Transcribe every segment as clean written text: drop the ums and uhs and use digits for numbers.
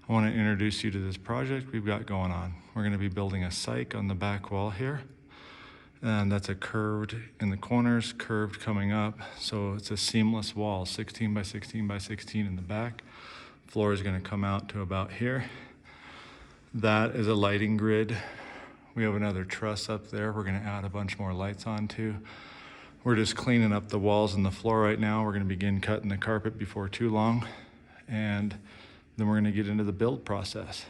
I want to introduce you to this project we've got going on. We're going to be building a cyc on the back wall here. And that's a curved in the corners, curved coming up. So it's a seamless wall, 16 by 16 by 16 in the back. Floor is going to come out to about here. That is a lighting grid. We have another truss up there we're going to add a bunch more lights onto. We're just cleaning up the walls and the floor right now. We're going to begin cutting the carpet before too long. And then we're going to get into the build process.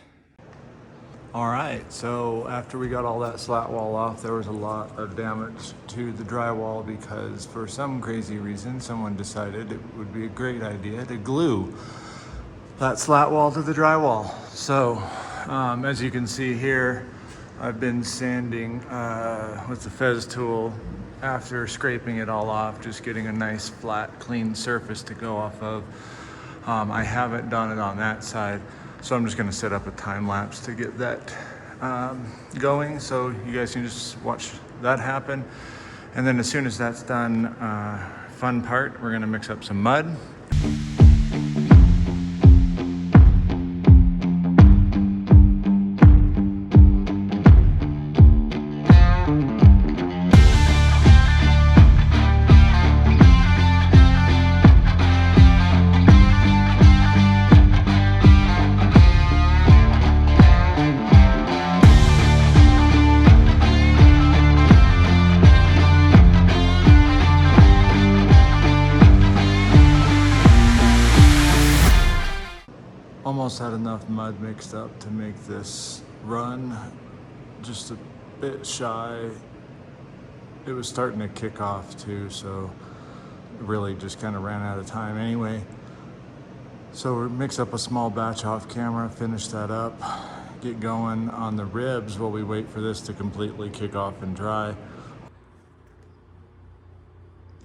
All right, so after we got all that slat wall off, there was a lot of damage to the drywall because for some crazy reason, someone decided it would be a great idea to glue that slat wall to the drywall. So as you can see here, I've been sanding with the Fez tool after scraping it all off, just getting a nice flat, clean surface to go off of. I haven't done it on that side, so I'm just gonna set up a time lapse to get that going so you guys can just watch that happen. And then as soon as that's done, fun part, we're gonna mix up some mud. Almost had enough mud mixed up to make this run just a bit shy. It was starting to kick off too, so it really just kind of ran out of time anyway. So we mix up a small batch off camera, finish that up, get going on the ribs while we wait for this to completely kick off and dry.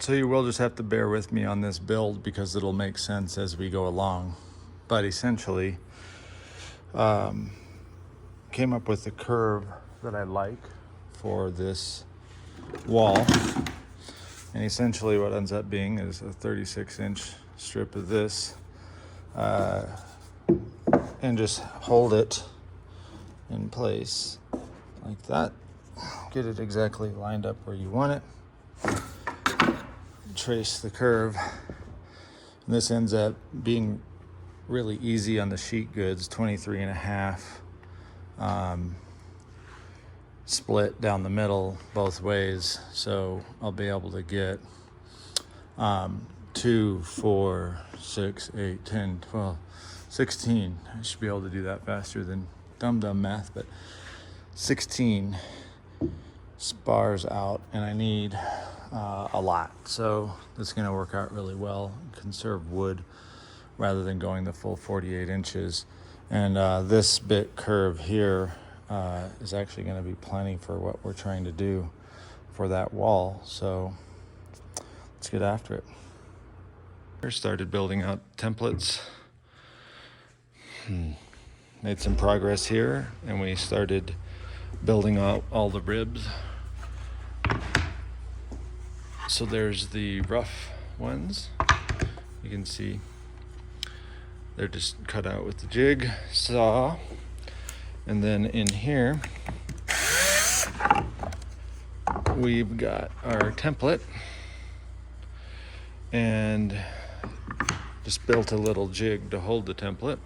So you will just have to bear with me on this build because it'll make sense as we go along. But essentially, came up with the curve that I like for this wall. And essentially what ends up being is a 36-inch strip of this. And just hold it in place like that. Get it exactly lined up where you want it. Trace the curve. And this ends up being really easy on the sheet goods, 23.5 split down the middle both ways. So I'll be able to get 2, 4, 6, 8, 10, 12, 16. I should be able to do that faster than dumb math, but 16 spars out, and I need a lot. So that's going to work out really well. Conserve wood rather than going the full 48 inches. And this bit curve here is actually going to be plenty for what we're trying to do for that wall. So let's get after it. Started building out templates. Made some progress here, and we started building out all the ribs. So there's the rough ones. You can see they're just cut out with the jig saw. And then in here, we've got our template and just built a little jig to hold the template.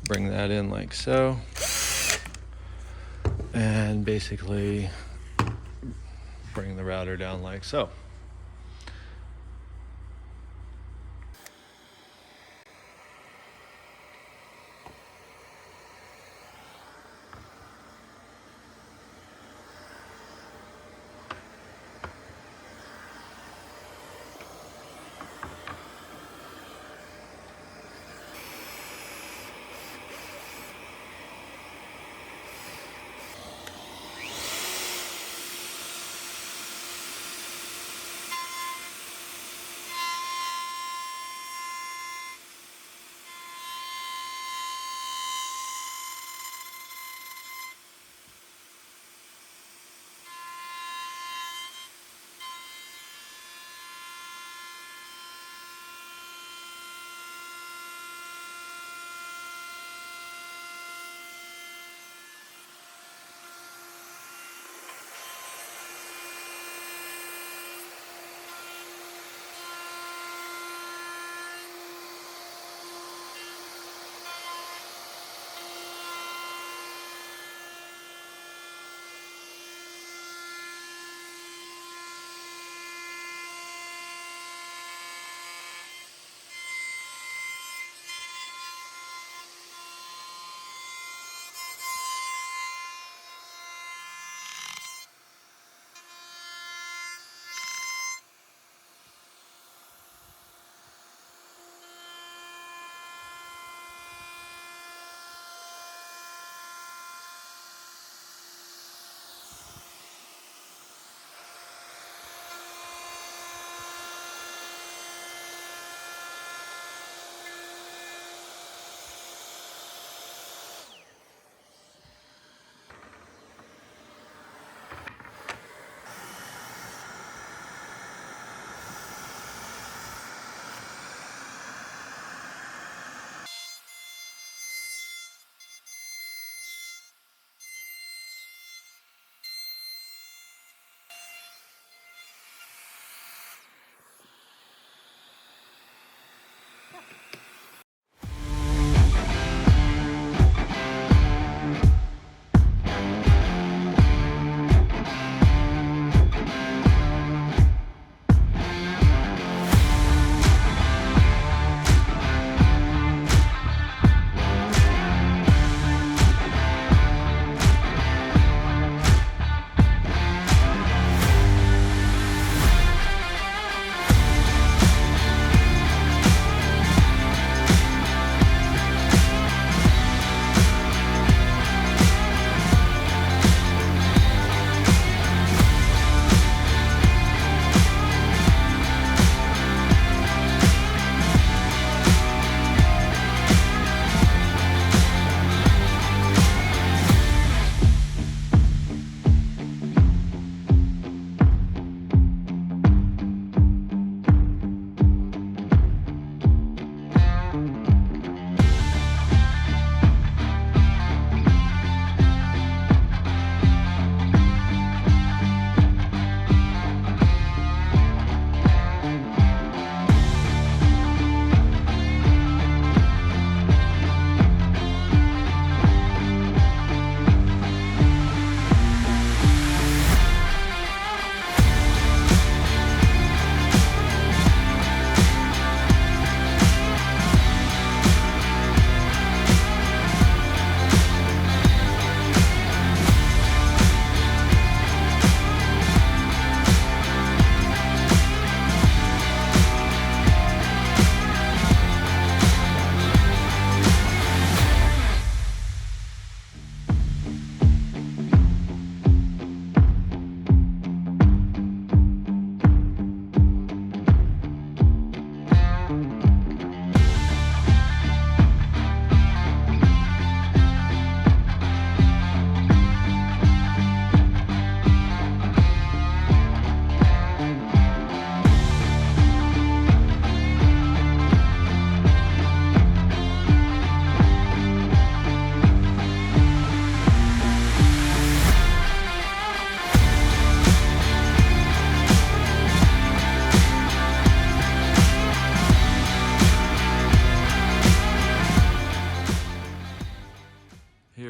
Bring that in like so. And basically bring the router down like so.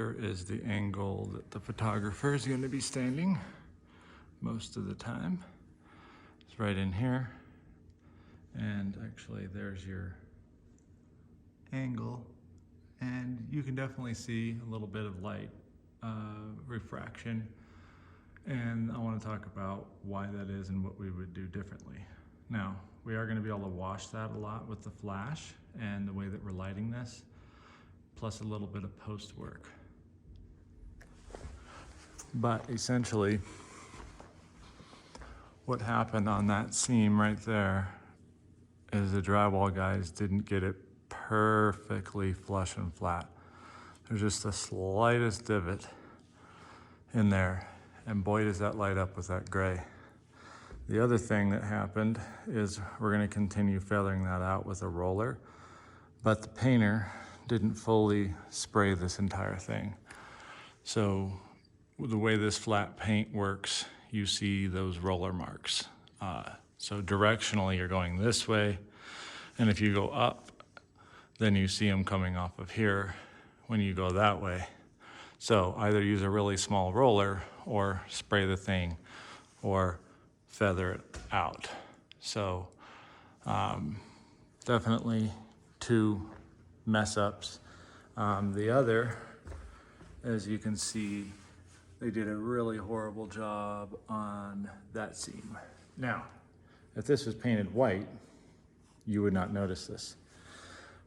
here is the angle that the photographer is going to be standing most of the time. It's right in here. And actually there's your angle. And you can definitely see a little bit of light refraction. And I want to talk about why that is and what we would do differently. Now, we are going to be able to wash that a lot with the flash and the way that we're lighting this, plus a little bit of post work. But essentially, what happened on that seam right there is the drywall guys didn't get it perfectly flush and flat. There's just the slightest divot in there, and boy does that light up with that gray. The other thing that happened is we're going to continue feathering that out with a roller, but the painter didn't fully spray this entire thing. So the way this flat paint works, you see those roller marks. So directionally you're going this way, and if you go up, then you see them coming off of here when you go that way. So either use a really small roller or spray the thing or feather it out. So definitely two mess ups. The other, as you can see, they did a really horrible job on that seam. Now, if this was painted white, you would not notice this.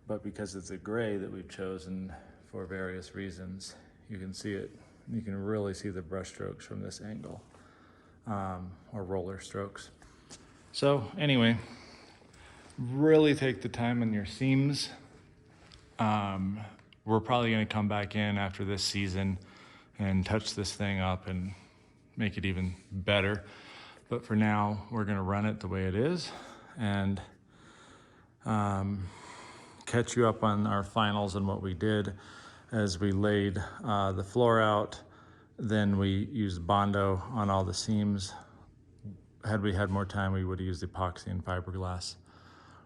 But because it's a gray that we've chosen for various reasons, you can see it. You can really see the brush strokes from this angle, or roller strokes. So anyway, really take the time on your seams. We're probably gonna come back in after this season and touch this thing up and make it even better. But for now, we're gonna run it the way it is and catch you up on our finals and what we did as we laid the floor out. Then we used Bondo on all the seams. Had we had more time, we would have used epoxy and fiberglass.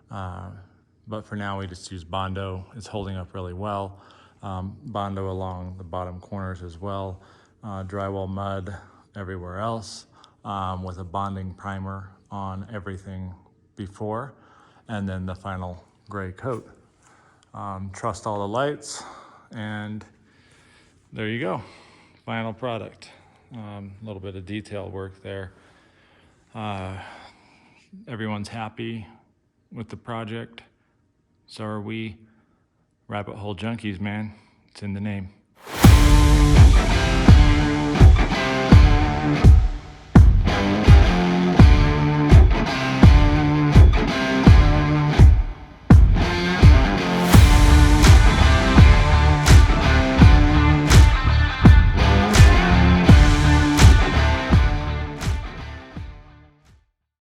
But for now, we just use Bondo. It's holding up really well. Bondo along the bottom corners as well. Drywall mud everywhere else, with a bonding primer on everything before, and then the final gray coat. Trust all the lights, and there you go. Final product. A little bit of detail work there. Everyone's happy with the project. So are we. Rabbit hole junkies, man. It's in the name.